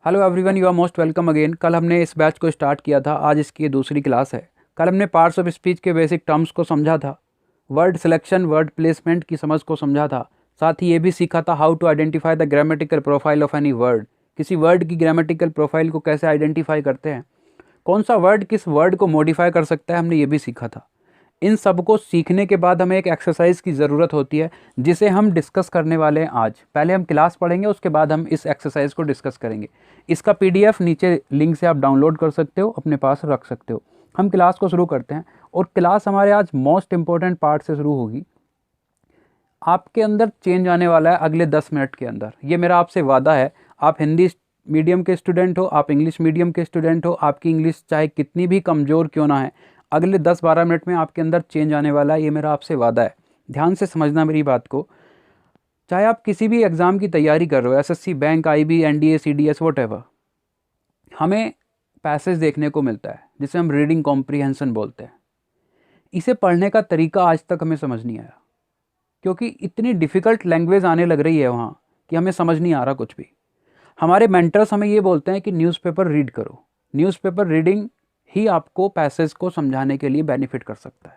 Hello everyone, you are most welcome again. कल हमने इस बैच को स्टार्ट किया था, आज इसकी ये दूसरी क्लास है। कल हमने पार्ट्स ऑफ स्पीच के बेसिक टर्म्स को समझा था, वर्ड सिलेक्शन, वर्ड प्लेसमेंट की समझ को समझा था। साथ ही ये भी सीखा था how to identify the grammatical profile of any word. किसी वर्ड की ग्रामेटिकल प्रोफाइल को कैसे आइडेंटिफाई करते हैं, कौन सा वर्ड किस वर्ड को मॉडिफाई कर सकता है, हमने ये भी सीखा था। इन सब को सीखने के बाद हमें एक एक्सरसाइज की ज़रूरत होती है जिसे हम डिस्कस करने वाले हैं आज। पहले हम क्लास पढ़ेंगे, उसके बाद हम इस एक्सरसाइज को डिस्कस करेंगे। इसका पीडीएफ नीचे लिंक से आप डाउनलोड कर सकते हो, अपने पास रख सकते हो। हम क्लास को शुरू करते हैं और क्लास हमारे आज मोस्ट इंपॉर्टेंट पार्ट से शुरू होगी। आपके अंदर चेंज आने वाला है अगले 10 मिनट के अंदर, ये मेरा आपसे वादा है। आप हिंदी मीडियम के स्टूडेंट हो, आप इंग्लिश मीडियम के स्टूडेंट हो, आपकी इंग्लिश चाहे कितनी भी कमज़ोर क्यों ना है, अगले 10-12 मिनट में आपके अंदर चेंज आने वाला है, ये मेरा आपसे वादा है। ध्यान से समझना मेरी बात को। चाहे आप किसी भी एग्ज़ाम की तैयारी कर रहे हो, SSC, bank, IB, NDA, CDS, whatever, हमें पैसेज देखने को मिलता है जिसे हम रीडिंग कॉम्प्रिहेंशन बोलते हैं। इसे पढ़ने का तरीका आज तक हमें समझ नहीं आया, क्योंकि इतनी डिफ़िकल्ट लैंग्वेज आने लग रही है वहाँ कि हमें समझ नहीं आ रहा कुछ भी। हमारे मेंटर्स हमें ये बोलते हैं कि न्यूज़पेपर रीड करो। न्यूज़पेपर रीडिंग ही आपको पैसेज को समझाने के लिए बेनिफिट कर सकता है।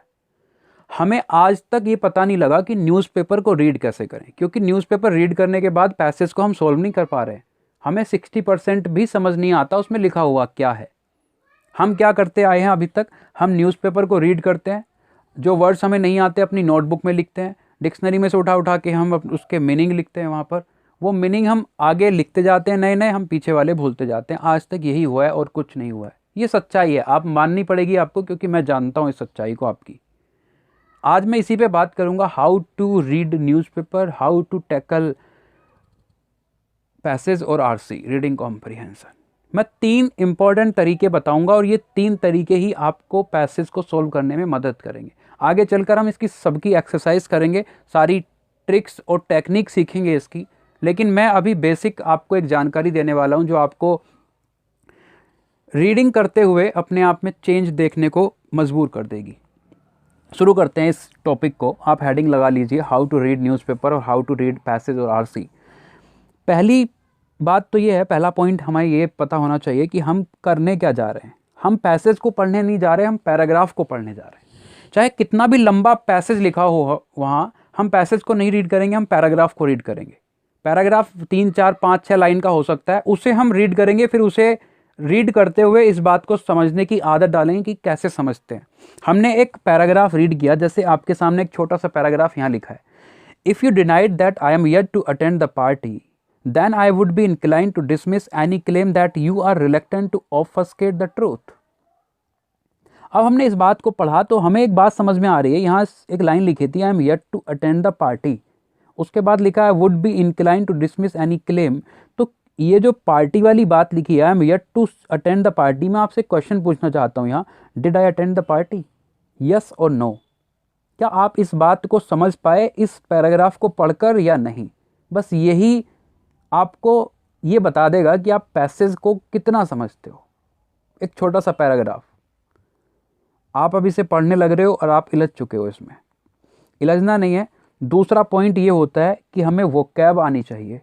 हमें आज तक ये पता नहीं लगा कि न्यूज़पेपर को रीड कैसे करें, क्योंकि न्यूज़पेपर रीड करने के बाद पैसेज को हम सोल्व नहीं कर पा रहे। हमें 60% भी समझ नहीं आता उसमें लिखा हुआ क्या है। हम क्या करते आए हैं अभी तक, हम न्यूज़पेपर को रीड करते हैं, जो वर्ड्स हमें नहीं आते अपनी नोटबुक में लिखते हैं, डिक्शनरी में से उठा उठा के हम उसके मीनिंग लिखते हैं वहाँ पर। वो मीनिंग हम आगे लिखते जाते हैं, नए नए, हम पीछे वाले भूलते जाते हैं। आज तक यही हुआ है और कुछ नहीं हुआ है। ये सच्चाई है, आप माननी पड़ेगी आपको, क्योंकि मैं जानता हूँ इस सच्चाई को आपकी। आज मैं इसी पे बात करूँगा, how to read newspaper, how to tackle passage और आरसी, रीडिंग कॉम्प्रिहेंशन। मैं 3 इंपॉर्टेंट तरीके बताऊंगा और ये 3 तरीके ही आपको पैसेज को सोल्व करने में मदद करेंगे। आगे चलकर हम इसकी सबकी एक्सरसाइज करेंगे, सारी ट्रिक्स और टेक्निक सीखेंगे इसकी। लेकिन मैं अभी बेसिक आपको एक जानकारी देने वाला हूँ जो आपको रीडिंग करते हुए अपने आप में चेंज देखने को मजबूर कर देगी। शुरू करते हैं इस टॉपिक को। आप हेडिंग लगा लीजिए, हाउ टू रीड न्यूज़पेपर और हाउ टू रीड पैसेज और आरसी। पहली बात तो ये है, पहला पॉइंट हमें ये पता होना चाहिए कि हम करने क्या जा रहे हैं। हम पैसेज को पढ़ने नहीं जा रहे, हम पैराग्राफ को पढ़ने जा रहे हैं। चाहे कितना भी लंबा पैसेज लिखा हो वहाँ, हम पैसेज को नहीं रीड करेंगे, हम पैराग्राफ को रीड करेंगे। पैराग्राफ 3, 4, 5, 6 लाइन का हो सकता है, उसे हम रीड करेंगे। फिर उसे रीड करते हुए इस बात को समझने की आदत डालेंगे कि कैसे समझते हैं। हमने एक पैराग्राफ रीड किया, जैसे आपके सामने एक छोटा सा पैराग्राफ यहाँ लिखा है, if you denied that I am yet to attend the party, then I would be inclined to dismiss any claim that you are reluctant to obfuscate the truth। अब हमने इस बात को पढ़ा तो हमें एक बात समझ में आ रही है। यहाँ एक लाइन लिखी थी, I am yet to attend the party, उसके बाद लिखा है would be incline to dismiss any claim. तो ये जो पार्टी वाली बात लिखी है, I am yet to attend the party, मैं आपसे क्वेश्चन पूछना चाहता हूँ यहाँ, did I attend the party, yes और नो? क्या आप इस बात को समझ पाए इस पैराग्राफ को पढ़कर या नहीं? बस यही आपको ये बता देगा कि आप पैसेज को कितना समझते हो। एक छोटा सा पैराग्राफ, आप अभी से पढ़ने लग रहे हो और आप इलझ चुके हो इसमें। इलझना नहीं है। दूसरा पॉइंट ये होता है कि हमें वोकैब आनी चाहिए।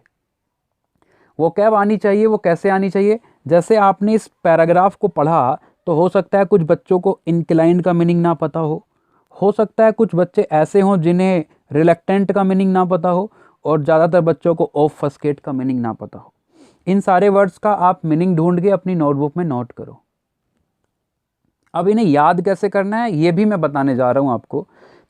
वोकैब आनी चाहिए, वो कैसे आनी चाहिए? जैसे आपने इस पैराग्राफ को पढ़ा तो हो सकता है कुछ बच्चों को इंक्लाइंड का मीनिंग ना पता हो सकता है कुछ बच्चे ऐसे हों जिन्हें रिलक्टेंट का मीनिंग ना पता हो, और ज़्यादातर बच्चों को ऑफस्केट का मीनिंग ना पता हो। इन सारे वर्ड्स का आप मीनिंग ढूंढ के अपनी नोटबुक में नोट करो। अब इन्हें याद कैसे करना है ये भी मैं बताने जा रहा हूँ आपको।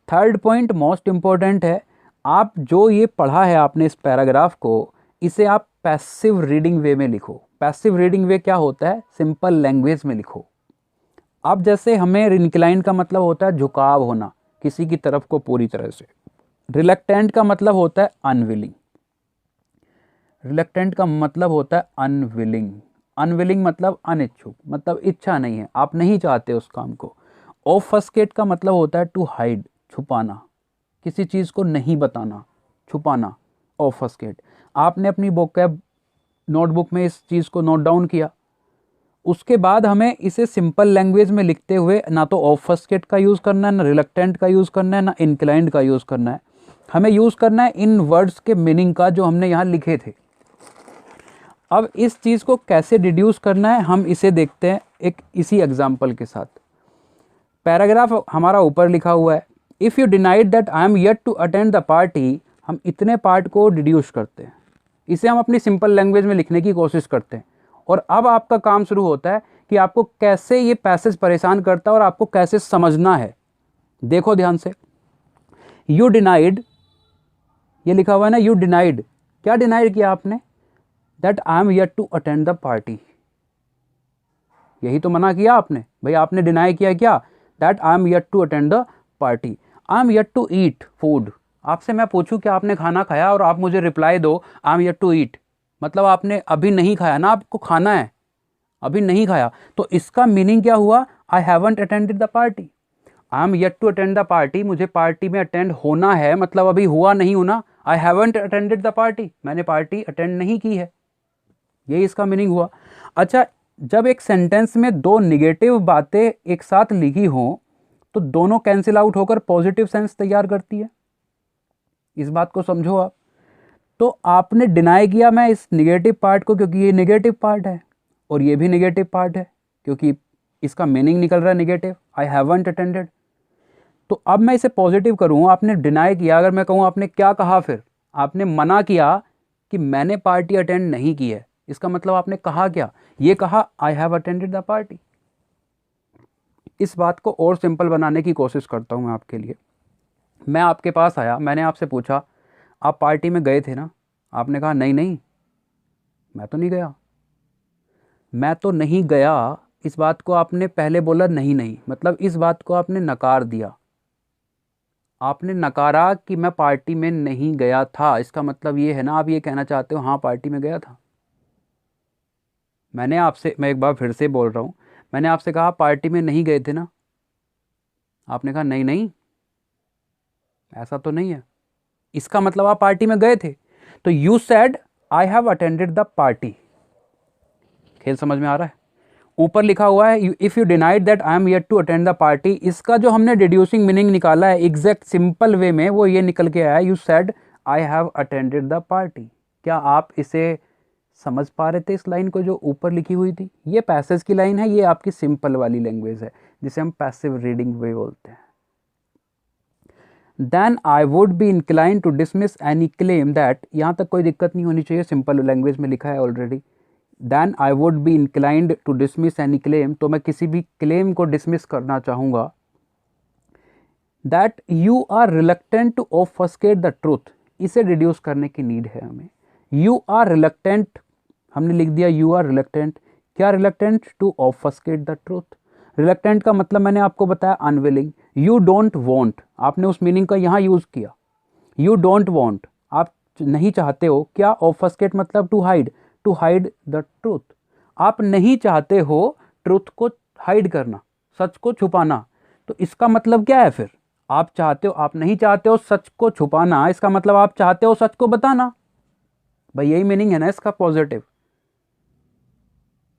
थर्ड पॉइंट मोस्ट इम्पॉर्टेंट है। आप जो ये पढ़ा है आपने इस पैराग्राफ को, इसे आप पैसिव रीडिंग वे में लिखो। पैसिव रीडिंग वे क्या होता है? सिंपल लैंग्वेज में लिखो। अब जैसे हमें इंक्लाइन का मतलब होता है झुकाव होना किसी की तरफ को पूरी तरह से। रिलक्टेंट का मतलब होता है अनविलिंग। रिलक्टेंट का मतलब होता है अनविलिंग। अनविलिंग मतलब अनिच्छुक, मतलब इच्छा नहीं है, आप नहीं चाहते उस काम को। ऑफस्केट का मतलब होता है टू हाइड, छुपाना, किसी चीज़ को नहीं बताना, छुपाना, ऑफस्केट। आपने अपनी वोकैब नोटबुक में इस चीज़ को नोट डाउन किया। उसके बाद हमें इसे सिंपल लैंग्वेज में लिखते हुए ना तो ऑफस्केट का यूज़ करना है, ना रिलक्टेंट का यूज़ करना है, ना इंक्लाइंड का यूज़ करना है। हमें यूज़ करना है इन वर्ड्स के मीनिंग का जो हमने यहाँ लिखे थे। अब इस चीज़ को कैसे डिड्यूस करना है हम इसे देखते हैं एक इसी एग्जाम्पल के साथ। पैराग्राफ हमारा ऊपर लिखा हुआ है, if you denied that I am yet to attend the party, हम इतने पार्ट को डिड्यूस करते हैं, इसे हम अपनी सिंपल लैंग्वेज में लिखने की कोशिश करते हैं। और अब आपका काम शुरू होता है कि आपको कैसे ये पैसेज परेशान करता है और आपको कैसे समझना है। देखो ध्यान से, यू डिनाइड, ये लिखा हुआ है ना, यू डिनाइड, क्या डिनाइड किया आपने? That I am yet to attend the party, यही तो मना किया आपने भाई, आपने डिनाई किया क्या? That I am yet to attend the party. I am yet to eat food, आपसे मैं पूछूं कि आपने खाना खाया और आप मुझे रिप्लाई दो I am yet to eat, मतलब आपने अभी नहीं खाया ना, आपको खाना है, अभी नहीं खाया, तो इसका मीनिंग क्या हुआ? I haven't attended the party. I am yet to attend the party, मुझे पार्टी में अटेंड होना है, मतलब अभी हुआ नहीं होना। I haven't attended the party, मैंने पार्टी अटेंड नहीं की है, यही इसका मीनिंग हुआ। अच्छा, जब एक सेंटेंस में दो निगेटिव बातें एक साथ लिखी हों तो दोनों कैंसिल आउट होकर पॉजिटिव सेंस तैयार करती है, इस बात को समझो आप। तो आपने डिनाई किया मैं इस निगेटिव पार्ट को, क्योंकि ये निगेटिव पार्ट है, और ये भी निगेटिव पार्ट है क्योंकि इसका मीनिंग निकल रहा है निगेटिव, आई हैवंट अटेंडेड। तो अब मैं इसे पॉजिटिव करूँ, आपने डिनाई किया, अगर मैं कहूँ आपने क्या कहा, फिर आपने मना किया कि मैंने पार्टी अटेंड नहीं की है, इसका मतलब आपने कहा क्या? ये कहा आई हैव अटेंडेड द पार्टी। इस बात को और सिंपल बनाने की कोशिश करता हूँ मैं आपके लिए। मैं आपके पास आया, मैंने आपसे पूछा आप पार्टी में गए थे ना? आपने कहा नहीं नहीं मैं तो नहीं गया। मैं तो नहीं गया, इस बात को आपने पहले बोला नहीं नहीं, मतलब इस बात को आपने नकार दिया, आपने नकारा कि मैं पार्टी में नहीं गया था। इसका मतलब ये है ना, आप ये कहना चाहते हो हाँ पार्टी में गया था। मैंने आपसे, मैं एक बार फिर से बोल रहा हूँ, मैंने आपसे कहा पार्टी में नहीं गए थे ना? आपने कहा नहीं नहीं ऐसा तो नहीं है, इसका मतलब आप पार्टी में गए थे। तो you said I have attended the party. खेल समझ में आ रहा है? ऊपर लिखा हुआ है if you denied that I am yet to attend the party, इसका जो हमने डिड्यूसिंग मीनिंग निकाला है एग्जैक्ट सिंपल वे में, वो ये निकल के आया, you said I have attended the party. क्या आप इसे समझ पा रहे थे इस लाइन को जो ऊपर लिखी हुई थी? ये पैसेज की लाइन है, ये आपकी सिंपल वाली लैंग्वेज है जिसे हम पैसिव रीडिंग वे बोलते हैं। Then I would be incline to dismiss any claim that, यहाँ तक कोई दिक्कत नहीं होनी चाहिए, सिंपल लैंग्वेज में लिखा है already. Then I would be inclined to dismiss any claim, तो मैं किसी भी क्लेम को डिसमिस करना चाहूँगा। That you are reluctant to obfuscate the truth, इसे रिड्यूस करने की नीड है हमें। यू आर रिलक्टेंट, हमने लिख दिया यू आर रिलक्टेंट, क्या reluctant? To obfuscate the truth. Reluctant का मतलब मैंने आपको बताया अनविलिंग। यू डोंट वॉन्ट, आपने उस मीनिंग का यहाँ यूज़ किया, यू डोंट वॉन्ट, आप नहीं चाहते हो, क्या? ऑफस्केट मतलब to hide, to hide the truth, आप नहीं चाहते हो ट्रूथ को हाइड करना, सच को छुपाना। तो इसका मतलब क्या है फिर? आप चाहते हो, आप नहीं चाहते हो सच को छुपाना, इसका मतलब आप चाहते हो सच को बताना, भाई यही मीनिंग है ना इसका पॉजिटिव।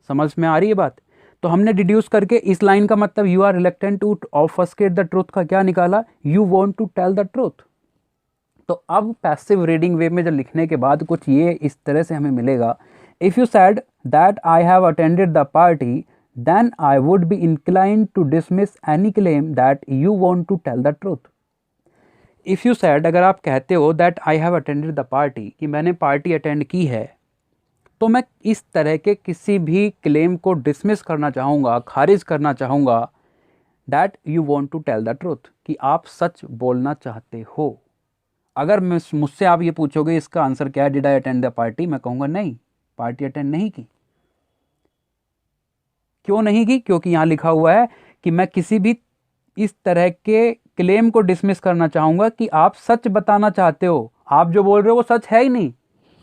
समझ में आ रही है बात? तो हमने डिड्यूस करके इस लाइन का मतलब you are reluctant to obfuscate the truth का क्या निकाला? You want to tell the truth. तो अब पैसिव रीडिंग वे में जब लिखने के बाद कुछ ये इस तरह से हमें मिलेगा, if you said that I have attended the party then I would be inclined to dismiss any claim that you want to tell the truth. If you said, अगर आप कहते हो that I have attended the party, कि मैंने party attend की है, तो मैं इस तरह के किसी भी क्लेम को डिसमिस करना चाहूँगा, खारिज करना चाहूँगा, that you want to tell the truth, कि आप सच बोलना चाहते हो। अगर मुझसे आप ये पूछोगे इसका आंसर क्या है, did I attend the party, मैं कहूँगा नहीं, पार्टी अटेंड नहीं की। क्यों नहीं की? क्योंकि यहाँ लिखा हुआ है कि मैं किसी भी इस तरह के क्लेम को डिसमिस करना चाहूँगा कि आप सच बताना चाहते हो। आप जो बोल रहे हो वो सच है ही नहीं,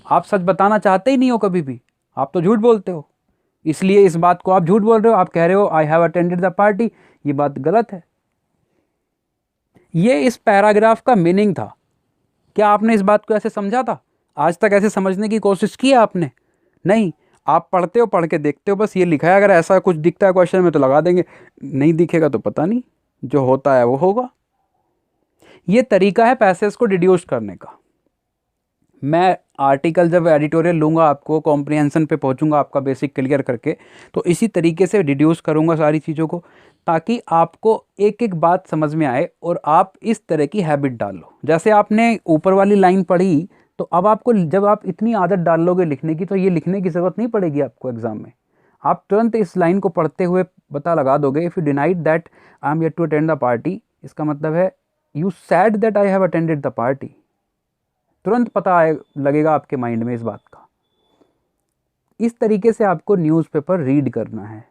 आप सच बताना चाहते ही नहीं हो कभी भी, आप तो झूठ बोलते हो, इसलिए इस बात को आप झूठ बोल रहे हो। आप कह रहे हो आई हैव अटेंडेड द पार्टी, ये बात गलत है। ये इस पैराग्राफ का मीनिंग था। क्या आपने इस बात को ऐसे समझा था? आज तक ऐसे समझने की कोशिश की है आपने? नहीं, आप पढ़ते हो, पढ़ के देखते हो, बस ये लिखा है, अगर ऐसा कुछ दिखता है क्वेश्चन में तो लगा देंगे, नहीं दिखेगा तो पता नहीं, जो होता है वो होगा। ये तरीका है पैसेज को डिड्यूस करने का। मैं आर्टिकल जब एडिटोरियल लूँगा आपको कॉम्प्रिहेंशन पे पहुँचूँगा आपका बेसिक क्लियर करके, तो इसी तरीके से डिड्यूस करूँगा सारी चीज़ों को, ताकि आपको एक एक बात समझ में आए और आप इस तरह की हैबिट डाल लो। जैसे आपने ऊपर वाली लाइन पढ़ी, तो अब आपको जब आप इतनी आदत डाल लोगे लिखने की, तो ये लिखने की ज़रूरत नहीं पड़ेगी आपको एग्ज़ाम में। आप तुरंत इस लाइन को पढ़ते हुए पता लगा दोगे, if you denied that I am yet to attend the party, इसका मतलब है you said that I have attended the party. तुरंत पता लगेगा आपके माइंड में इस बात का। इस तरीके से आपको न्यूज़पेपर रीड करना है।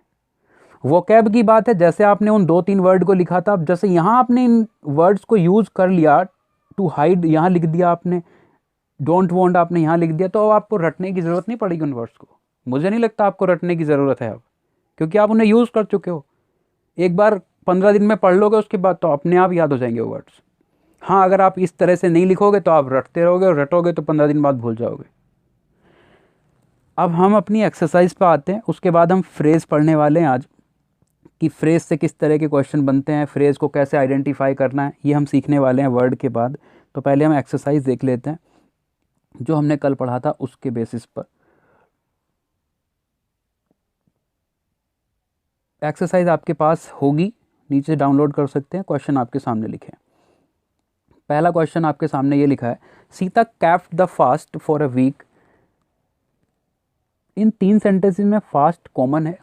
वोकैब की बात है, जैसे आपने उन 2-3 वर्ड को लिखा था, अब जैसे यहाँ आपने इन वर्ड्स को यूज़ कर लिया, टू हाइड यहाँ लिख दिया आपने, डोंट वांट आपने यहाँ लिख दिया, तो अब आपको रटने की ज़रूरत नहीं पड़ेगी उन वर्ड्स को। मुझे नहीं लगता आपको रटने की ज़रूरत है अब, क्योंकि आप उन्हें यूज़ कर चुके हो। एक बार 15 दिन में पढ़ लोगे, उसके बाद तो अपने आप याद हो जाएंगे वो वर्ड्स। हाँ, अगर आप इस तरह से नहीं लिखोगे तो आप रटते रहोगे, और रटोगे तो 15 दिन बाद भूल जाओगे। अब हम अपनी एक्सरसाइज पर आते हैं, उसके बाद हम फ्रेज़ पढ़ने वाले हैं आज, कि फ्रेज़ से किस तरह के क्वेश्चन बनते हैं, फ्रेज़ को कैसे आइडेंटिफाई करना है, ये हम सीखने वाले हैं वर्ड के बाद। तो पहले हम एक्सरसाइज देख लेते हैं जो हमने कल पढ़ा था उसके बेसिस पर। एक्सरसाइज आपके पास होगी, नीचे डाउनलोड कर सकते हैं, क्वेश्चन आपके सामने लिखे हैं। पहला क्वेश्चन आपके सामने ये लिखा है, Sita kept the fast for a week. इन 3 सेंटेंसेस में फास्ट कॉमन है,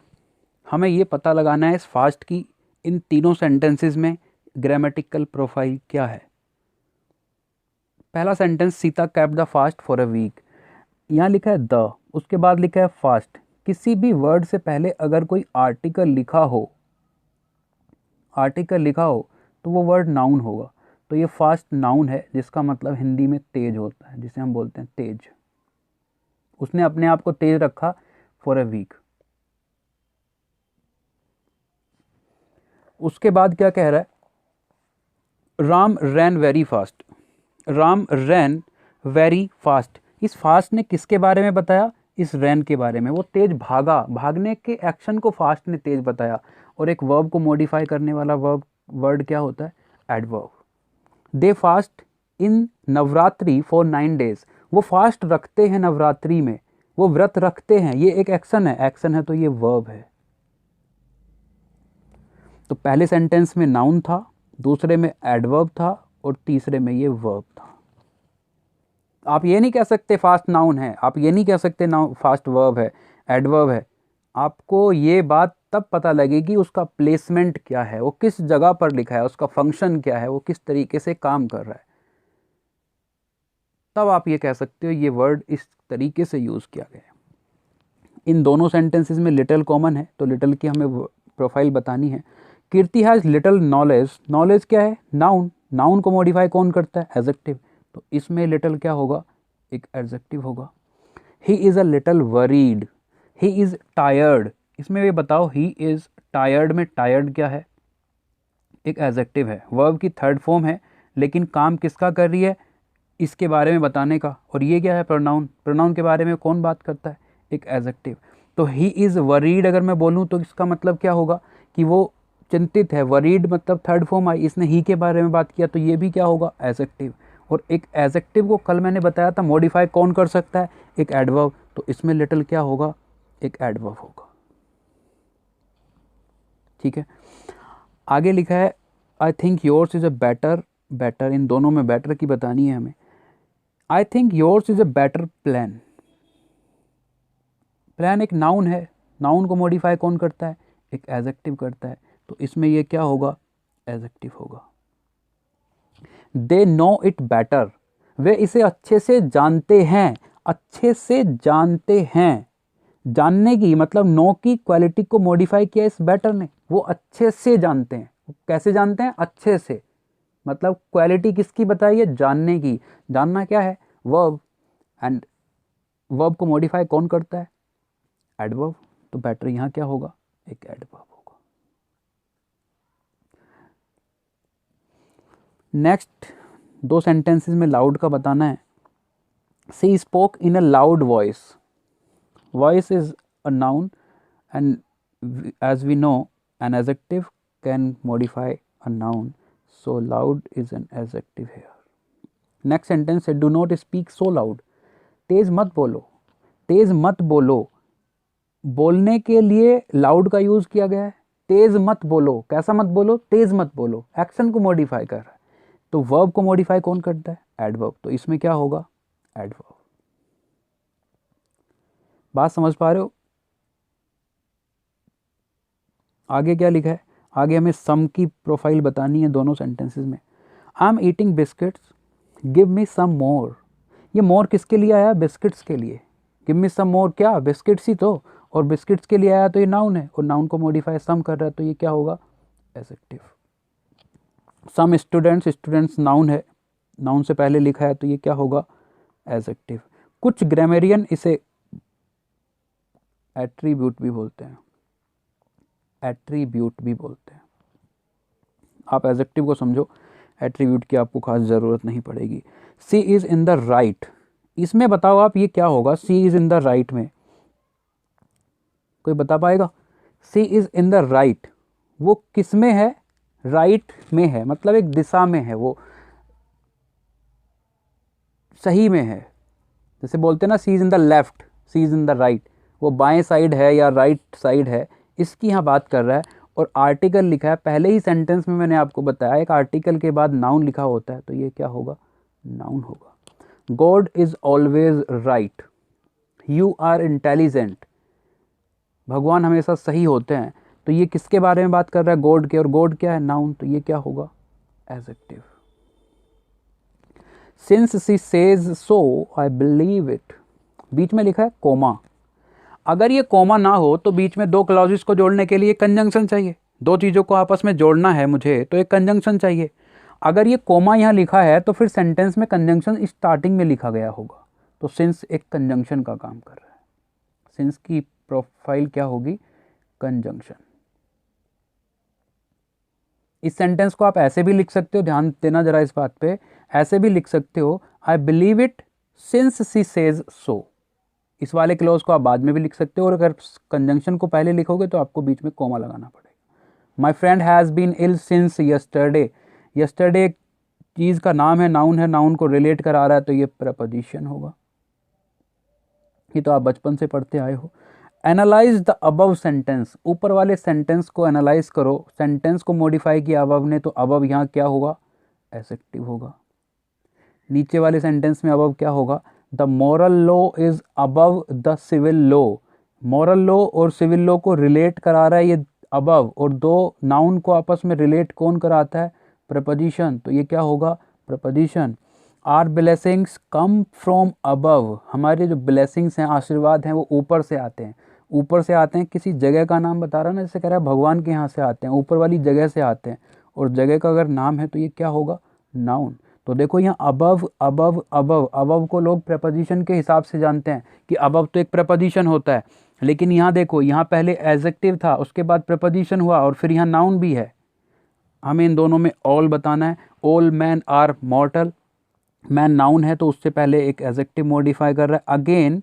हमें ये पता लगाना है इस फास्ट की इन तीनों सेंटेंसेस में ग्रामेटिकल प्रोफाइल क्या है। पहला sentence, Sita kept the fast for a week, यहाँ लिखा है द, उसके बाद लिखा है फास्ट। किसी भी वर्ड से पहले अगर कोई आर्टिकल लिखा हो, तो वो वर्ड नाउन होगा। तो ये फास्ट नाउन है, जिसका मतलब हिंदी में तेज होता है, जिसे हम बोलते हैं तेज। उसने अपने आप को तेज रखा फॉर अ वीक। उसके बाद क्या कह रहा है, राम रैन वेरी फास्ट। राम रैन वेरी फास्ट, इस फास्ट ने किसके बारे में बताया, इस रैन के बारे में। वो तेज भागा, भागने के एक्शन को फास्ट ने तेज बताया। और एक वर्ब को मॉडिफाई करने वाला वर्ड क्या होता है, adverb. They fast in Navratri for 9 days, वो फास्ट रखते हैं नवरात्रि में, वो व्रत रखते हैं, ये एक एक्शन है, एक्शन है तो ये वर्ब है। तो पहले सेंटेंस में नाउन था, दूसरे में एडवर्ब था, और तीसरे में ये वर्ब था। आप ये नहीं कह सकते फास्ट नाउन है, आप ये नहीं कह सकते नाउन फास्ट वर्ब है, एडवर्ब है। आपको ये बात तब पता लगेगी उसका प्लेसमेंट क्या है, वो किस जगह पर लिखा है, उसका फंक्शन क्या है, वो किस तरीके से काम कर रहा है। तब आप ये कह सकते हो ये वर्ड इस तरीके से यूज़ किया गया है। इन दोनों सेंटेंसेस में लिटिल कॉमन है, तो लिटिल की हमें प्रोफाइल बतानी है। कीर्ति हैज़ लिटिल नॉलेज, नॉलेज क्या है, नाउन। नाउन को मॉडिफाई कौन करता है, एडजेक्टिव। तो इसमें लिटिल क्या होगा, एक एडजेक्टिव होगा। He is a little worried, he is tired, इसमें ये बताओ ही इज़ टायर्ड में टायर्ड क्या है, एक एडजेक्टिव है, वर्ब की थर्ड फॉर्म है, लेकिन काम किसका कर रही है, इसके बारे में बताने का। और ये क्या है, प्रोनाउन। प्रोनाउन के बारे में कौन बात करता है, एक एडजेक्टिव। तो ही इज़ वरीड अगर मैं बोलूँ तो इसका मतलब क्या होगा कि वो चिंतित है। वरीड मतलब थर्ड फॉर्म आई, इसने ही के बारे में बात किया, तो ये भी क्या होगा, एडजेक्टिव। और एक एडजेक्टिव को कल मैंने बताया था मॉडिफाई कौन कर सकता है, एक एडवर्ब। तो इसमें लिटिल क्या होगा, एक एडवर्ब होगा। ठीक है, आगे लिखा है I think yours is a better, better in दोनों में बेटर की बतानी है हमें। I think yours is a better plan, plan एक नाउन है, नाउन को मॉडिफाई कौन करता है, एक एडजेक्टिव करता है। तो इसमें ये क्या होगा, एडजेक्टिव होगा। दे नो इट बेटर, वे इसे अच्छे से जानते हैं, अच्छे से जानते हैं। जानने की मतलब नो की क्वालिटी को मॉडिफाई किया इस बेटर ने, वो अच्छे से जानते हैं। कैसे जानते हैं, अच्छे से, मतलब क्वालिटी किसकी बताई है, जानने की। जानना क्या है, वर्ब, एंड वर्ब को मॉडिफाई कौन करता है, एडवर्ब। तो बेटर यहाँ क्या होगा, एक एडवर्ब होगा। नेक्स्ट 2 सेंटेंसेस में लाउड का बताना है। She spoke in a loud voice, voice is a noun and as we know an adjective can modify a noun, so loud is an adjective here. Next sentence said do not speak so loud, तेज़ मत बोलो, तेज़ मत बोलो, बोलने के लिए loud का यूज़ किया गया है। तेज़ मत बोलो, कैसा मत बोलो, तेज़ मत बोलो, एक्शन को मॉडिफाई कर रहा है। तो वर्ब को मॉडिफाई कौन करता है? एडवर्ब। तो इसमें क्या होगा? एडवर्ब। बात समझ पा रहे हो? आगे क्या लिखा है? आगे हमें सम की प्रोफाइल बतानी है दोनों सेंटेंसेस में। I am eating biscuits, give me some more. ये मोर किसके लिए आया? बिस्किट्स के लिए। गिव मी सम मोर, क्या बिस्किट्स ही तो, और बिस्किट्स के लिए आया तो ये नाउन है, और नाउन को मॉडिफाई सम कर रहा है, तो ये क्या होगा? Adjective. Some students, students noun है, नाउन से पहले लिखा है, तो ये क्या होगा? एडजेक्टिव। कुछ ग्रामेरियन इसे एट्रीब्यूट भी बोलते हैं, एट्रीब्यूट भी बोलते हैं। आप एडजेक्टिव को समझो, एट्रीब्यूट की आपको खास ज़रूरत नहीं पड़ेगी। सी इज़ इन द राइट, इसमें बताओ आप ये क्या होगा? सी इज़ इन द राइट में कोई बता पाएगा? सी इज़ इन द राइट, वो किस में है? राइट में है, मतलब एक दिशा में है, वो सही में है। जैसे बोलते हैं ना, she is in the left, she is in the right, वो बाएं साइड है या राइट साइड है, इसकी यहाँ बात कर रहा है। और आर्टिकल लिखा है पहले ही सेंटेंस में, मैंने आपको बताया एक आर्टिकल के बाद नाउन लिखा होता है, तो ये क्या होगा? नाउन होगा। God is always right, you are intelligent, भगवान हमेशा सही होते हैं, तो ये किसके बारे में बात कर रहा है? गॉड के, और गॉड क्या है? नाउन, तो ये क्या होगा? Adjective. Since she says so I believe it, बीच में लिखा है कोमा। अगर ये कोमा ना हो तो बीच में दो क्लॉजेस को जोड़ने के लिए कंजंक्शन चाहिए। दो चीज़ों को आपस में जोड़ना है मुझे, तो एक कंजंक्शन चाहिए। अगर ये कोमा यहाँ लिखा है तो फिर सेंटेंस में कंजंक्शन स्टार्टिंग में लिखा गया होगा, तो सिंस एक कंजंक्शन का काम कर रहा है। सिंस की प्रोफाइल क्या होगी? कंजंक्शन। इस सेंटेंस को आप ऐसे भी लिख सकते हो, ध्यान देना जरा इस बात पे, ऐसे भी लिख सकते हो, आई believe it since she says सो। इस वाले क्लोज को आप बाद में भी लिख सकते हो, और अगर कंजंक्शन को पहले लिखोगे तो आपको बीच में कोमा लगाना पड़ेगा। My friend has been ill since yesterday, yesterday एक चीज़ का नाम है, नाउन है, नाउन को रिलेट करा रहा है, तो ये प्रपोजिशन होगा। ये तो आप बचपन से पढ़ते आए हो। एनालाइज द अबव सेंटेंस, ऊपर वाले सेंटेंस को एनालाइज करो। सेंटेंस को मॉडिफाई किया अबव ने, तो अबव यहाँ क्या होगा? एडजेक्टिव होगा। नीचे वाले सेंटेंस में अबव क्या होगा? The moral law is above the civil law, moral law और सिविल लॉ को रिलेट करा रहा है ये अबव, और दो नाउन को आपस में रिलेट कौन कराता है? प्रपोजिशन, तो ये क्या होगा? Preposition. Are blessings come from above, हमारे जो ब्लेसिंग्स हैं, आशीर्वाद हैं, वो ऊपर से आते हैं। ऊपर से आते हैं, किसी जगह का नाम बता रहा ना, जैसे कह रहा है भगवान के यहाँ से आते हैं, ऊपर वाली जगह से आते हैं, और जगह का अगर नाम है तो ये क्या होगा? नाउन। तो देखो यहाँ अबव अबव अबव, अबव को लोग प्रपोजिशन के हिसाब से जानते हैं कि अबव तो एक प्रपोजिशन होता है, लेकिन यहाँ देखो, यहाँ पहले एडजेक्टिव था, उसके बाद प्रपोजिशन हुआ, और फिर यहाँ नाउन भी है। हमें इन दोनों में ऑल बताना है। All man are mortal, man noun है तो उससे पहले एक एडजेक्टिव मॉडिफाई कर रहा है। अगेन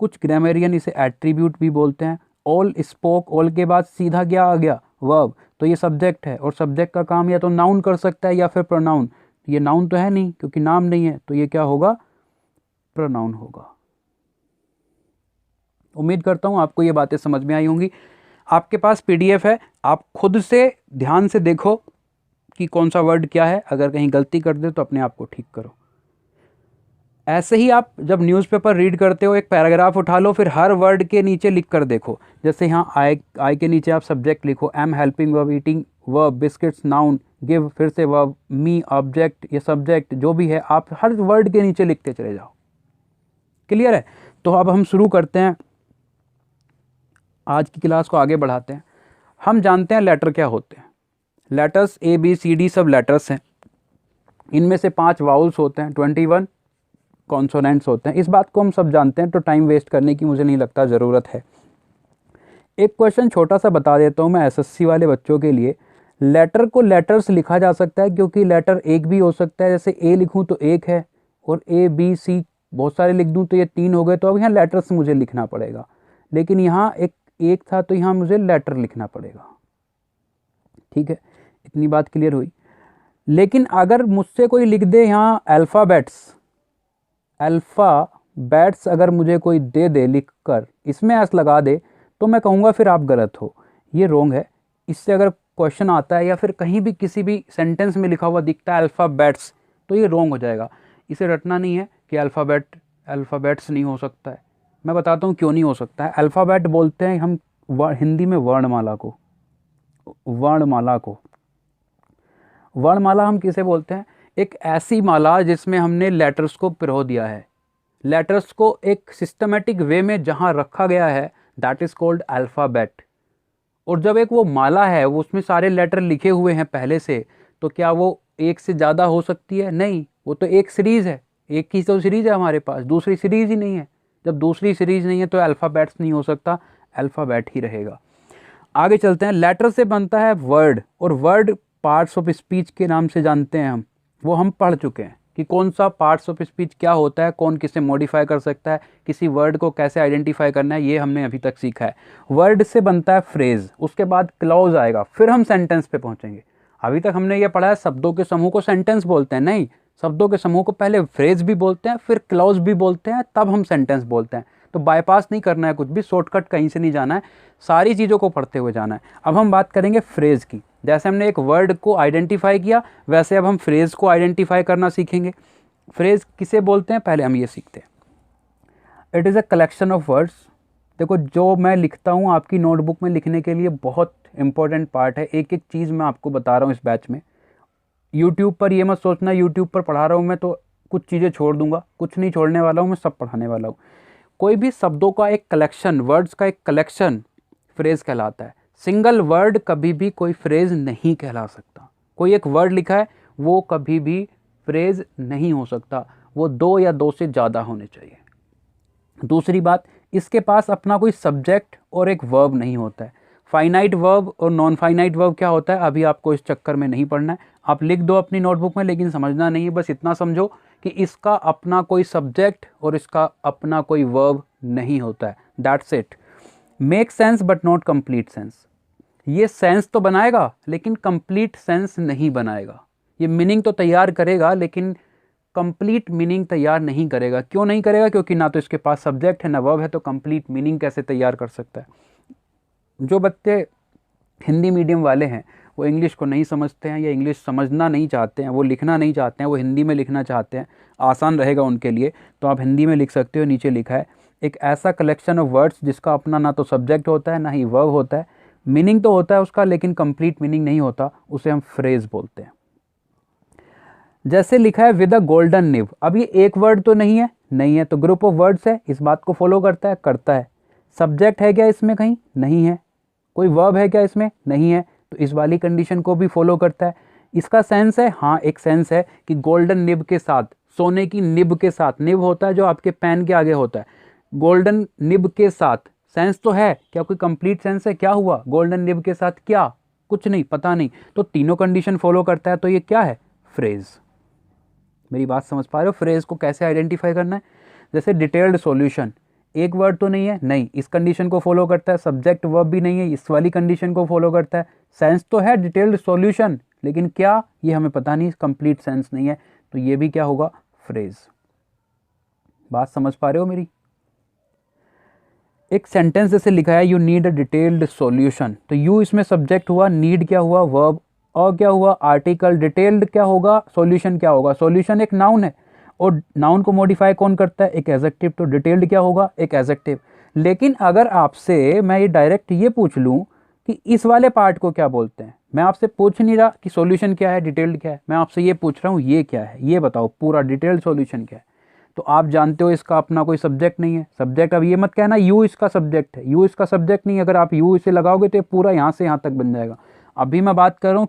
कुछ ग्रामेरियन इसे एट्रीब्यूट भी बोलते हैं। ऑल स्पोक, ऑल के बाद सीधा क्या आ गया? वर्ब, तो ये सब्जेक्ट है, और सब्जेक्ट का काम या तो नाउन कर सकता है या फिर प्रोनाउन। ये नाउन तो है नहीं क्योंकि नाम नहीं है, तो ये क्या होगा? प्रोनाउन होगा। उम्मीद करता हूँ आपको ये बातें समझ में आई होंगी। आपके पास पीडीएफ है, आप खुद से ध्यान से देखो कि कौन सा वर्ड क्या है, अगर कहीं गलती कर दे तो अपने आप को ठीक करो। ऐसे ही आप जब न्यूज़पेपर रीड करते हो, एक पैराग्राफ उठा लो, फिर हर वर्ड के नीचे लिख कर देखो। जैसे यहाँ आई के नीचे आप सब्जेक्ट लिखो, am helping verb, eating verb, biscuits noun, give फिर से वर्ब, मी ऑब्जेक्ट, ये सब्जेक्ट जो भी है, आप हर वर्ड के नीचे लिखते चले जाओ। क्लियर है? तो अब हम शुरू करते हैं, आज की क्लास को आगे बढ़ाते हैं। हम जानते हैं लेटर क्या होते हैं। Letters A B C D सब लेटर्स हैं। इनमें से 5 वाउल्स होते हैं, 21 कॉन्सोनेंट्स होते हैं। इस बात को हम सब जानते हैं, तो टाइम वेस्ट करने की मुझे नहीं लगता ज़रूरत है। एक क्वेश्चन छोटा सा बता देता हूँ मैं एसएससी वाले बच्चों के लिए। लेटर को लेटर्स लिखा जा सकता है क्योंकि लेटर एक भी हो सकता है, जैसे ए लिखूँ तो एक है, और ए बी सी बहुत सारे लिख दूँ तो ये 3 हो गए, तो अब यहाँ लेटर्स मुझे लिखना पड़ेगा। लेकिन यहाँ एक था तो यहाँ मुझे लेटर लिखना पड़ेगा। ठीक है, इतनी बात क्लियर हुई। लेकिन अगर मुझसे कोई लिख दे यहाँ अल्फ़ाबेट्स, अल्फ़ा बैट्स अगर मुझे कोई दे दे लिख कर, इसमें एस लगा दे, तो मैं कहूँगा फिर आप गलत हो, ये रॉन्ग है। इससे अगर क्वेश्चन आता है या फिर कहीं भी किसी भी सेंटेंस में लिखा हुआ दिखता है अल्फ़ाबेट्स, तो ये रॉन्ग हो जाएगा। इसे रटना नहीं है कि अल्फ़ाबेट्स नहीं हो सकता है। मैं बताता हूँ क्यों नहीं हो सकता है। अल्फ़ाबेट बोलते हैं हम हिंदी में वर्णमाला को। वर्णमाला हम किसे बोलते हैं? एक ऐसी माला जिसमें हमने लेटर्स को पिरो दिया है, लेटर्स को एक सिस्टमेटिक वे में जहाँ रखा गया है, दैट इज़ कॉल्ड अल्फ़ाबेट। और जब एक वो माला है, वो उसमें सारे लेटर लिखे हुए हैं पहले से, तो क्या वो एक से ज़्यादा हो सकती है? नहीं, वो तो एक सीरीज़ है, एक ही तो सीरीज़ है हमारे पास, दूसरी सीरीज़ ही नहीं है। जब दूसरी सीरीज़ नहीं है तो अल्फ़ाबेट्स नहीं हो सकता, अल्फ़ाबेट ही रहेगा। आगे चलते हैं। लेटर से बनता है वर्ड, और वर्ड पार्ट्स ऑफ स्पीच के नाम से जानते हैं हम, वो हम पढ़ चुके हैं कि कौन सा पार्ट्स ऑफ स्पीच क्या होता है, कौन किसे मॉडिफाई कर सकता है, किसी वर्ड को कैसे आइडेंटिफाई करना है, ये हमने अभी तक सीखा है। वर्ड से बनता है फ्रेज, उसके बाद क्लॉज आएगा, फिर हम सेंटेंस पे पहुंचेंगे। अभी तक हमने ये पढ़ा है शब्दों के समूह को सेंटेंस बोलते हैं, नहीं, शब्दों के समूह को पहले फ्रेज भी बोलते हैं, फिर क्लॉज भी बोलते हैं, तब हम सेंटेंस बोलते हैं। तो बाईपास नहीं करना है कुछ भी, शॉर्टकट कहीं से नहीं जाना है, सारी चीज़ों को पढ़ते हुए जाना है। अब हम बात करेंगे फ्रेज की। जैसे हमने एक वर्ड को आइडेंटिफाई किया, वैसे अब हम फ्रेज को आइडेंटिफाई करना सीखेंगे। फ्रेज किसे बोलते हैं, पहले हम ये सीखते हैं। It is a collection of words. देखो, जो मैं लिखता हूँ आपकी नोटबुक में लिखने के लिए बहुत इंपॉर्टेंट पार्ट है। एक एक चीज़ मैं आपको बता रहा हूँ इस बैच में। यूट्यूब पर ये मत सोचना यूट्यूब पर पढ़ा रहा हूँ मैं तो कुछ चीज़ें छोड़ दूंगा, कुछ नहीं छोड़ने वाला हूँ, मैं सब पढ़ाने वाला हूँ। कोई भी शब्दों का एक कलेक्शन, वर्ड्स का एक कलेक्शन फ्रेज कहलाता है। सिंगल वर्ड कभी भी कोई फ्रेज नहीं कहला सकता। कोई एक वर्ड लिखा है, वो कभी भी फ्रेज नहीं हो सकता, वो दो या दो से ज़्यादा होने चाहिए। दूसरी बात, इसके पास अपना कोई सब्जेक्ट और एक वर्ब नहीं होता है। फाइनाइट वर्ब और नॉन फाइनाइट वर्ब क्या होता है, अभी आपको इस चक्कर में नहीं पढ़ना है। आप लिख दो अपनी नोटबुक में, लेकिन समझना नहीं है। बस इतना समझो कि इसका अपना कोई सब्जेक्ट और इसका अपना कोई वर्ब नहीं होता है, that's it. Make sense but not complete sense. ये सेंस तो बनाएगा लेकिन कंप्लीट सेंस नहीं बनाएगा। ये मीनिंग तो तैयार करेगा लेकिन कंप्लीट मीनिंग तैयार नहीं करेगा। क्यों नहीं करेगा? क्योंकि ना तो इसके पास सब्जेक्ट है ना वर्ब है, तो कंप्लीट मीनिंग कैसे तैयार कर सकता है? जो बच्चे हिंदी मीडियम वाले हैं वो इंग्लिश को नहीं समझते हैं या इंग्लिश समझना नहीं चाहते हैं, वो लिखना नहीं चाहते हैं, वो हिंदी में लिखना चाहते हैं, आसान रहेगा उनके लिए, तो आप हिंदी में लिख सकते हो। नीचे लिखा है एक ऐसा कलेक्शन ऑफ वर्ड्स जिसका अपना ना तो सब्जेक्ट होता है ना ही वर्ब होता है। मीनिंग तो होता है उसका लेकिन कंप्लीट मीनिंग नहीं होता, उसे हम फ्रेज बोलते हैं। जैसे लिखा है विद अ गोल्डन निब। अब ये एक वर्ड तो नहीं है, नहीं है, तो ग्रुप ऑफ वर्ड्स है, इस बात को फॉलो करता है, करता है। सब्जेक्ट है क्या इसमें? कहीं नहीं है। कोई वर्ब है क्या इसमें? नहीं है, तो इस वाली कंडीशन को भी फॉलो करता है। इसका सेंस है, हाँ एक सेंस है कि गोल्डन निब के साथ, सोने की निब के साथ, निब होता है जो आपके पेन के आगे होता है, गोल्डन निब के साथ सेंस तो है। क्या कोई कंप्लीट सेंस है? क्या हुआ गोल्डन निब के साथ? क्या? कुछ नहीं, पता नहीं। तो तीनों कंडीशन फॉलो करता है, तो ये क्या है? फ्रेज। मेरी बात समझ पा रहे हो? फ्रेज को कैसे आइडेंटिफाई करना है? जैसे डिटेल्ड सॉल्यूशन, एक वर्ड तो नहीं है, नहीं, इस कंडीशन को फॉलो करता है। सब्जेक्ट वर्ब भी नहीं है, इस वाली कंडीशन को फॉलो करता है। सेंस तो है डिटेल्ड सॉल्यूशन, लेकिन क्या, ये हमें पता नहीं, कंप्लीट सेंस नहीं है, तो ये भी क्या होगा? फ्रेज। बात समझ पा रहे हो मेरी? एक सेंटेंस जैसे लिखा है you need a detailed solution, तो यू इसमें सब्जेक्ट हुआ, नीड क्या हुआ? वर्ब, और क्या हुआ? आर्टिकल। डिटेल्ड क्या होगा? सॉल्यूशन क्या होगा? सॉल्यूशन एक नाउन है, और नाउन को मॉडिफाई कौन करता है? एक एडजेक्टिव। तो डिटेल्ड क्या होगा? एक एडजेक्टिव। लेकिन अगर आपसे मैं ये डायरेक्ट ये पूछ लूँ कि इस वाले पार्ट को क्या बोलते हैं, मैं आपसे पूछ नहीं रहा कि सॉल्यूशन क्या है, डिटेल्ड क्या है, मैं आपसे ये पूछ रहा हूँ ये क्या है, ये बताओ पूरा डिटेल्ड सॉल्यूशन क्या है। तो आप जानते हो इसका अपना कोई सब्जेक्ट नहीं है। सब्जेक्ट, अब ये मत कहना यू इसका सब्जेक्ट है, यू इसका सब्जेक्ट नहीं। अगर आप यू इसे लगाओगे तो ये पूरा यहाँ से यहाँ तक बन जाएगा। अभी मैं बात कर रहा हूँ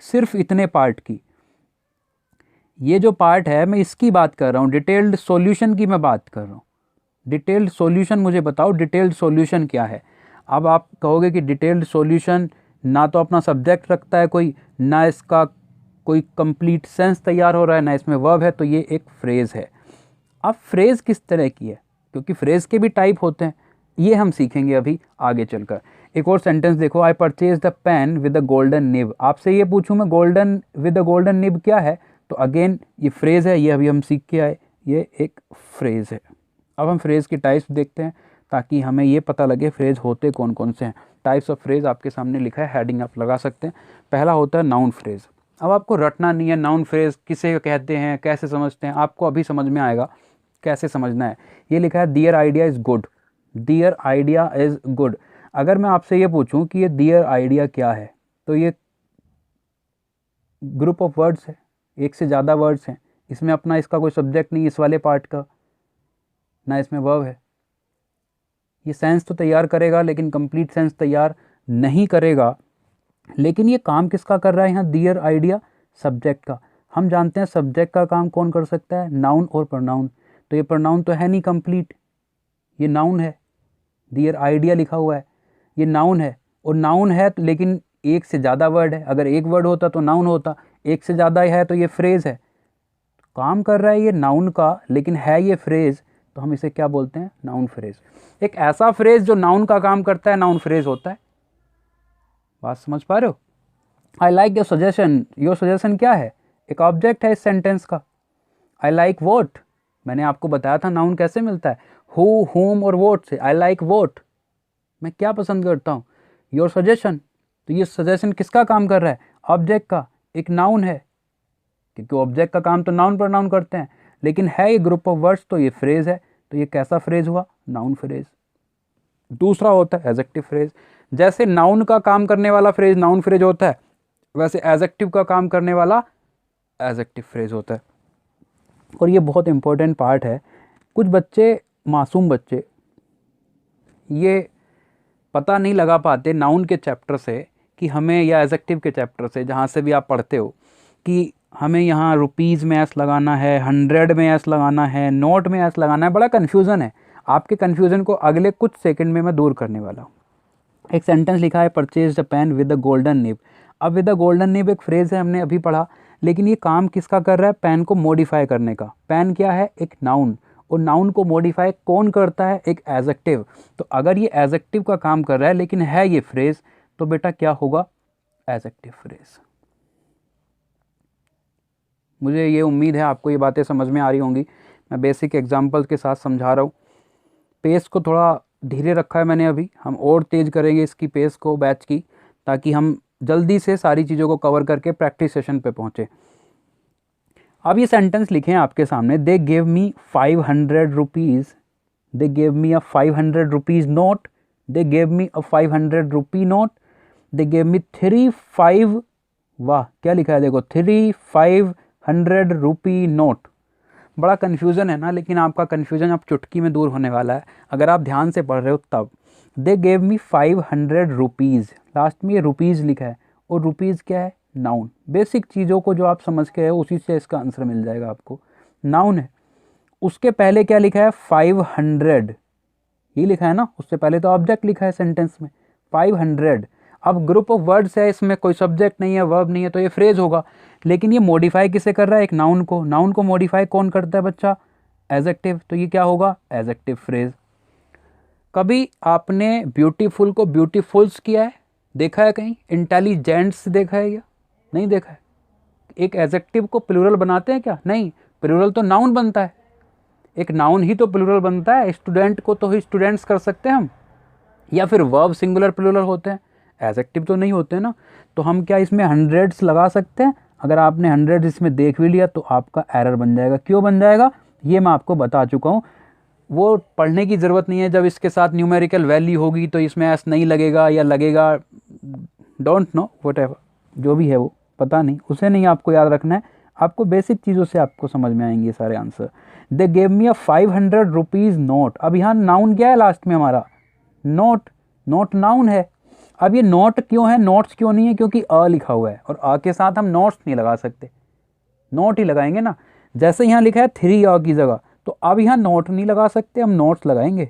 सिर्फ इतने पार्ट की, ये जो पार्ट है मैं इसकी बात कर रहा हूँ, डिटेल्ड सॉल्यूशन की मैं बात कर रहा हूँ। डिटेल्ड सॉल्यूशन मुझे बताओ, डिटेल्ड सॉल्यूशन क्या है? अब आप कहोगे कि डिटेल्ड सॉल्यूशन ना तो अपना सब्जेक्ट रखता है कोई, ना इसका कोई कंप्लीट सेंस तैयार हो रहा है, ना इसमें वर्ब है, तो ये एक फ्रेज है। अब फ्रेज किस तरह की है, क्योंकि फ्रेज के भी टाइप होते हैं, ये हम सीखेंगे अभी आगे चलकर। एक और सेंटेंस देखो, I purchase the pen with the golden nib. आपसे ये पूछूं मैं golden with the golden nib क्या है, तो अगेन ये फ्रेज है, ये अभी हम सीख के आए, ये एक फ्रेज है। अब हम फ्रेज़ की टाइप्स देखते हैं ताकि हमें ये पता लगे फ्रेज़ होते कौन कौन से हैं। टाइप्स ऑफ फ्रेज़ आपके सामने लिखा है, हेडिंग आप लगा सकते हैं। पहला होता है नाउन फ्रेज़। अब आपको रटना नहीं है नाउन फ्रेज़ किसे कहते हैं, कैसे समझते हैं, आपको अभी समझ में आएगा कैसे समझना है। ये लिखा है their idea is good, their idea is good. अगर मैं आपसे ये पूछूं कि ये दियर आइडिया क्या है, तो ये ग्रुप ऑफ वर्ड्स है, एक से ज़्यादा वर्ड्स हैं। इसमें अपना इसका कोई सब्जेक्ट नहीं इस वाले पार्ट का, ना इसमें वर्ब है। ये सेंस तो तैयार करेगा लेकिन कंप्लीट सेंस तैयार नहीं करेगा। लेकिन ये काम किसका कर रहा है यहाँ, दियर आइडिया, सब्जेक्ट का। हम जानते हैं सब्जेक्ट का काम कौन कर सकता है, नाउन और प्रोनाउन। तो ये प्रोनाउन तो है नहीं कंप्लीट, ये नाउन है। दियर आइडिया लिखा हुआ है, ये नाउन है। और नाउन है तो लेकिन एक से ज़्यादा वर्ड है। अगर एक वर्ड होता तो नाउन होता, एक से ज़्यादा है तो ये फ्रेज़ है। काम कर रहा है ये नाउन का लेकिन है ये फ्रेज़, तो हम इसे क्या बोलते हैं, नाउन फ्रेज़। एक ऐसा फ्रेज़ जो नाउन का काम करता है नाउन फ्रेज़ होता है। बात समझ पा रहे हो? I like your suggestion. Your suggestion क्या है, एक ऑब्जेक्ट है इस सेंटेंस का। आई लाइक वोट, मैंने आपको बताया था नाउन कैसे मिलता है, हु, होम और वोट से। आई लाइक वोट, मैं क्या पसंद करता हूँ। योर सजेशन, तो ये सजेशन किसका काम कर रहा है, ऑब्जेक्ट का, एक नाउन है। क्योंकि ऑब्जेक्ट का काम तो नाउन पर नाउन करते हैं, लेकिन है ये ग्रुप ऑफ वर्ड्स तो ये फ्रेज़ है। तो ये कैसा फ्रेज़ हुआ, नाउन फ्रेज़। दूसरा होता है एडजेक्टिव फ्रेज़। जैसे नाउन का काम करने वाला फ्रेज़ नाउन फ्रेज़ होता है, वैसे एडजेक्टिव का काम करने वाला एडजेक्टिव फ्रेज़ होता है। और ये बहुत इंपॉर्टेंट पार्ट है। कुछ बच्चे, मासूम बच्चे, ये पता नहीं लगा पाते नाउन के चैप्टर से कि हमें, या एडजेक्टिव के चैप्टर से, जहाँ से भी आप पढ़ते हो, कि हमें यहाँ रुपीज़ में एस लगाना है, 100 में एस लगाना है, नोट में एस लगाना है। बड़ा कन्फ्यूज़न है। आपके कन्फ्यूज़न को अगले कुछ सेकंड में मैं दूर करने वाला हूँ। एक सेंटेंस लिखा है, purchase the pen with the golden nib. अब विद द गोल्डन निब एक फ्रेज़ है, हमने अभी पढ़ा, लेकिन ये काम किसका कर रहा है, पेन को मॉडिफाई करने का। पेन क्या है, एक नाउन, और नाउन को मॉडिफाई कौन करता है, एक एडजेक्टिव। तो अगर ये एडजेक्टिव का काम कर रहा है लेकिन है ये फ्रेज़, तो बेटा क्या होगा, एडजेक्टिव फ्रेज़। मुझे ये उम्मीद है आपको ये बातें समझ में आ रही होंगी। मैं बेसिक एग्जांपल्स के साथ समझा रहा हूँ। पेस को थोड़ा धीरे रखा है मैंने अभी, हम और तेज़ करेंगे इसकी पेस को, बैच की, ताकि हम जल्दी से सारी चीज़ों को कवर करके प्रैक्टिस सेशन पे पहुँचे। अब ये सेंटेंस लिखे हैं आपके सामने, they gave me 500 rupees, they gave me a 500 rupees note, they gave me a 500 rupee note, they gave me 3-5, वाह क्या लिखा है देखो, 3-500 रुपी नोट। बड़ा कन्फ्यूज़न है ना, लेकिन आपका कन्फ्यूज़न अब चुटकी में दूर होने वाला है अगर आप ध्यान से पढ़ रहे हो तब। They gave me 500 rupees, last में ये रुपीज़ लिखा है, और रुपीज़ क्या है, नाउन। बेसिक चीज़ों को जो आप समझ के है उसी से इसका आंसर मिल जाएगा आपको, नाउन है। उसके पहले क्या लिखा है, 500, ये लिखा है ना, उससे पहले तो ऑब्जेक्ट लिखा है सेंटेंस में, 500। अब ग्रुप ऑफ वर्ड्स है, इसमें कोई सब्जेक्ट नहीं है, वर्ब नहीं है, तो ये फ्रेज होगा। लेकिन ये मॉडिफाई किसे कर रहा है, एक नाउन को। नाउन को मॉडिफाई कौन करता है बच्चा, एडजेक्टिव। तो ये क्या होगा, एडजेक्टिव फ्रेज। कभी आपने ब्यूटीफुल को ब्यूटीफुल्स किया है, देखा है कहीं, इंटेलिजेंट्स देखा है या नहीं देखा है। एक एडजेक्टिव को प्लूरल बनाते हैं क्या, नहीं, प्लूरल तो नाउन बनता है, एक नाउन ही तो प्लूरल बनता है। स्टूडेंट को तो ही स्टूडेंट्स कर सकते हैं हम, या फिर वर्ब सिंगुलर प्लूरल होते हैं, एडजेक्टिव तो नहीं होते ना। तो हम क्या इसमें हंड्रेड्स लगा सकते हैं। अगर आपने हंड्रेड्स इसमें देख भी लिया तो आपका एरर बन जाएगा। क्यों बन जाएगा ये मैं आपको बता चुका हूँ, वो पढ़ने की ज़रूरत नहीं है। जब इसके साथ न्यूमेरिकल वैल्यू होगी तो इसमें एस नहीं लगेगा या लगेगा, डोंट नो, व्हाटएवर जो भी है वो पता नहीं, उसे नहीं आपको याद रखना है। आपको बेसिक चीज़ों से आपको समझ में आएंगे सारे answer. They gave me a 500 rupees note. अब यहाँ नाउन क्या है लास्ट में हमारा, नोट। नोट नाउन है। अब ये नोट क्यों है, नोट्स क्यों नहीं है, क्योंकि अ लिखा हुआ है और अ के साथ हम नोट्स नहीं लगा सकते, नोट ही लगाएंगे ना। जैसे यहाँ लिखा है 3 अ की जगह, तो अब यहाँ नोट नहीं लगा सकते, हम नोट्स लगाएंगे,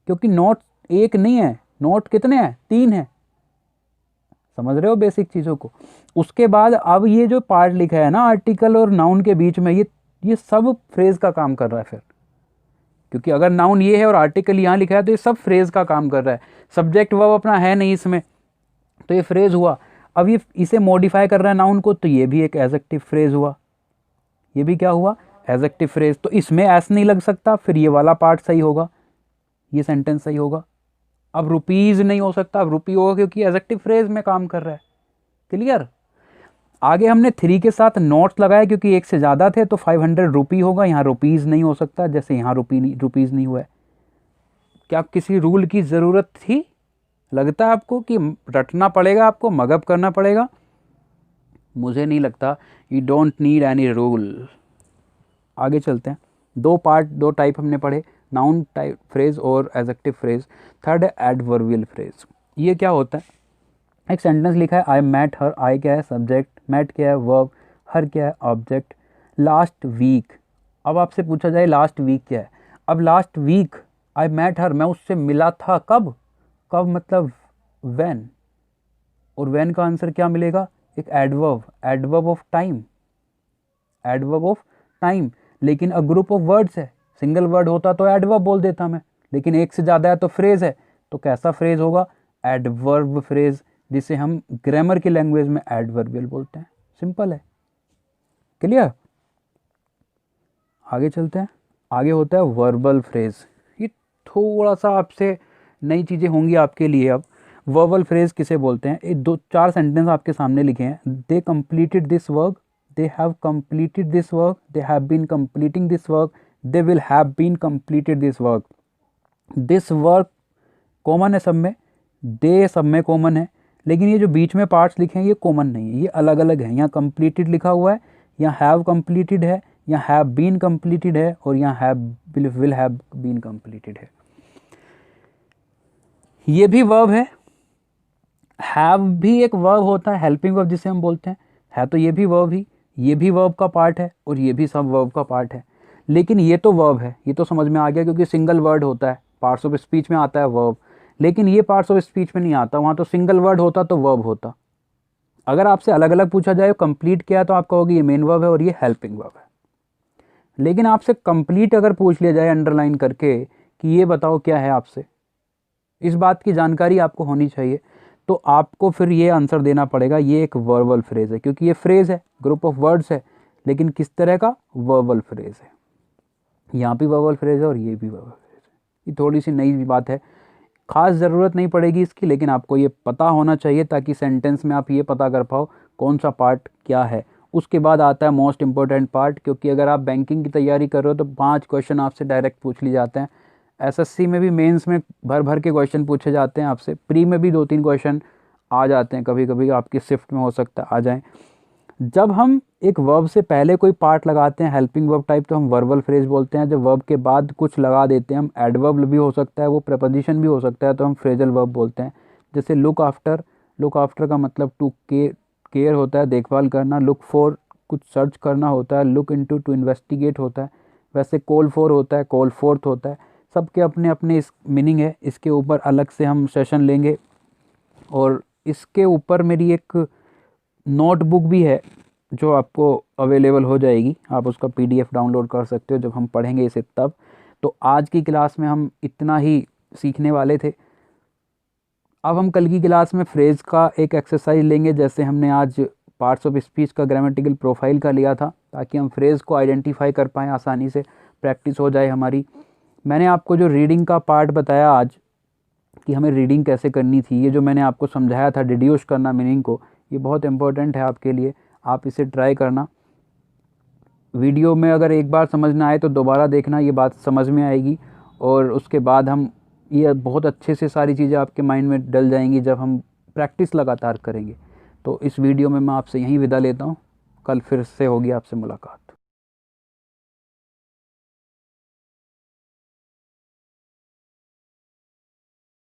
क्योंकि नोट एक नहीं है, नोट कितने हैं, 3 हैं। समझ रहे हो बेसिक चीज़ों को। उसके बाद अब ये जो पार्ट लिखा है ना आर्टिकल और नाउन के बीच में, ये सब फ्रेज का काम कर रहा है फिर, क्योंकि अगर नाउन ये है और आर्टिकल यहाँ लिखा है तो ये सब फ्रेज का काम कर रहा है। सब्जेक्ट वर्ब अपना है नहीं इसमें, तो ये फ्रेज हुआ। अब ये इसे मॉडिफाई कर रहा है नाउन को, तो ये भी एक एडजेक्टिव फ्रेज हुआ। ये भी क्या हुआ, एडजेक्टिव फ्रेज, तो इसमें एस नहीं लग सकता, फिर ये वाला पार्ट सही होगा, ये सेंटेंस सही होगा। अब रुपीज़ नहीं हो सकता, अब रुपी होगा क्योंकि एडजेक्टिव फ्रेज में काम कर रहा है। क्लियर। आगे हमने 3 के साथ नोट्स लगाए क्योंकि एक से ज़्यादा थे तो 500 रुपी होगा, यहाँ रुपीज़ नहीं हो सकता, जैसे यहाँ रुपीज़ नहीं हुआ है। क्या किसी रूल की ज़रूरत थी? लगता है आपको कि रटना पड़ेगा, आपको मगअप करना पड़ेगा? मुझे नहीं लगता। You don't need any rule. आगे चलते हैं। दो टाइप हमने पढ़े, नाउन टाइप फ्रेज और एडजेक्टिव फ्रेज। थर्ड है एडवर्बियल फ्रेज। ये क्या होता है? एक सेंटेंस लिखा है आई मेट हर, आई क्या है सब्जेक्ट, मेट क्या है वर्ब, हर क्या है ऑब्जेक्ट, लास्ट वीक। अब आपसे पूछा जाए लास्ट वीक क्या है? अब last week I met her, मैं उससे मिला था कब? कब मतलब व्हेन, और व्हेन का आंसर क्या मिलेगा? एक adverb, adverb of time, adverb of time. लेकिन अ ग्रुप ऑफ वर्ड्स है, सिंगल वर्ड होता तो एडवर्ब बोल देता मैं, लेकिन एक से ज़्यादा है तो फ्रेज है, तो कैसा फ्रेज होगा? एडवर्ब फ्रेज, जिसे हम ग्रामर की लैंग्वेज में एडवर्बियल बोलते हैं। सिंपल है। क्लियर। आगे चलते हैं। आगे होता है वर्बल फ्रेज। ये थोड़ा सा आपसे नई चीज़ें होंगी आपके लिए। अब वर्बल फ्रेज किसे बोलते हैं? ये 2-4 सेंटेंस आपके सामने लिखे हैं। दे completed this work, they have completed this work, they have been completing this work, they will have been completed this work। this work common है सब में, दे सब में कॉमन है, लेकिन ये जो बीच में पार्ट्स लिखे हैं ये कॉमन नहीं है, ये अलग अलग हैं। यहाँ completed लिखा हुआ है, यहाँ have completed है, यहाँ have been completed है, और यहाँ have will have been completed है। ये भी वर्ब है। have भी एक वर्ब होता है, हेल्पिंग वर्ब जिसे हम बोलते हैं, है तो ये भी वर्ब ही, ये भी वर्ब का पार्ट है और ये भी सब वर्ब का पार्ट है। लेकिन ये तो वर्ब है, ये तो समझ में आ गया क्योंकि सिंगल वर्ड होता है, पार्ट्स ऑफ स्पीच में आता है वर्ब, लेकिन ये पार्ट्स ऑफ स्पीच में नहीं आता। वहाँ तो सिंगल वर्ड होता तो वर्ब होता। अगर आपसे अलग अलग पूछा जाए कंप्लीट क्या है तो आप कहोगे ये मेन वर्ब है और ये हेल्पिंग वर्ब है। लेकिन आपसे कंप्लीट अगर पूछ लिया जाए अंडरलाइन करके कि ये बताओ क्या है, आपसे इस बात की जानकारी आपको होनी चाहिए, तो आपको फिर ये आंसर देना पड़ेगा ये एक वर्बल फ्रेज है, क्योंकि ये फ्रेज है, ग्रुप ऑफ वर्ड्स है, लेकिन किस तरह का? वर्बल फ्रेज है। यहाँ भी वर्बल फ्रेज है और ये भी वर्बल फ्रेज है। ये थोड़ी सी नई बात है, खास ज़रूरत नहीं पड़ेगी इसकी, लेकिन आपको ये पता होना चाहिए ताकि सेंटेंस में आप ये पता कर पाओ कौन सा पार्ट क्या है। उसके बाद आता है मोस्ट इंपॉर्टेंट पार्ट, क्योंकि अगर आप बैंकिंग की तैयारी कर रहे हो तो 5 क्वेश्चन आपसे डायरेक्ट पूछ लिए जाते हैं। एसएससी में भी मेंस में भर भर के क्वेश्चन पूछे जाते हैं आपसे, प्री में भी 2-3 क्वेश्चन आ जाते हैं, कभी कभी आपकी शिफ्ट में हो सकता है आ जाएं। जब हम एक वर्ब से पहले कोई पार्ट लगाते हैं हेल्पिंग वर्ब टाइप तो हम वर्बल फ्रेज बोलते हैं। जब वर्ब के बाद कुछ लगा देते हैं हम, एडवर्ब भी हो सकता है, वो प्रीपोजिशन भी हो सकता है, तो हम फ्रेजल वर्ब बोलते हैं। जैसे लुक आफ्टर, लुक आफ्टर का मतलब टू केयर होता है, देखभाल करना। लुक फॉर कुछ सर्च करना होता है, लुक इनटू टू इन्वेस्टिगेट होता है। वैसे कॉल फॉर होता है, कॉल फोर्थ होता है। सबके अपने अपने इस मीनिंग है, इसके ऊपर अलग से हम सेशन लेंगे। और इसके ऊपर मेरी एक नोटबुक भी है जो आपको अवेलेबल हो जाएगी, आप उसका PDF डाउनलोड कर सकते हो जब हम पढ़ेंगे इसे तब। तो आज की क्लास में हम इतना ही सीखने वाले थे। अब हम कल की क्लास में फ्रेज़ का एक एक्सरसाइज लेंगे, जैसे हमने आज पार्ट्स ऑफ स्पीच का ग्रामेटिकल प्रोफाइल का लिया था, ताकि हम फ्रेज़ को आइडेंटिफाई कर पाएँ आसानी से, प्रैक्टिस हो जाए हमारी। मैंने आपको जो रीडिंग का पार्ट बताया आज कि हमें रीडिंग कैसे करनी थी, ये जो मैंने आपको समझाया था डिड्यूस करना मीनिंग को, ये बहुत इंपॉर्टेंट है आपके लिए। आप इसे ट्राई करना। वीडियो में अगर एक बार समझ ना आए तो दोबारा देखना, ये बात समझ में आएगी। और उसके बाद हम ये बहुत अच्छे से सारी चीज़ें आपके माइंड में डल जाएंगी जब हम प्रैक्टिस लगातार करेंगे। तो इस वीडियो में मैं आपसे यहीं विदा लेता हूँ। कल फिर से होगी आपसे मुलाकात।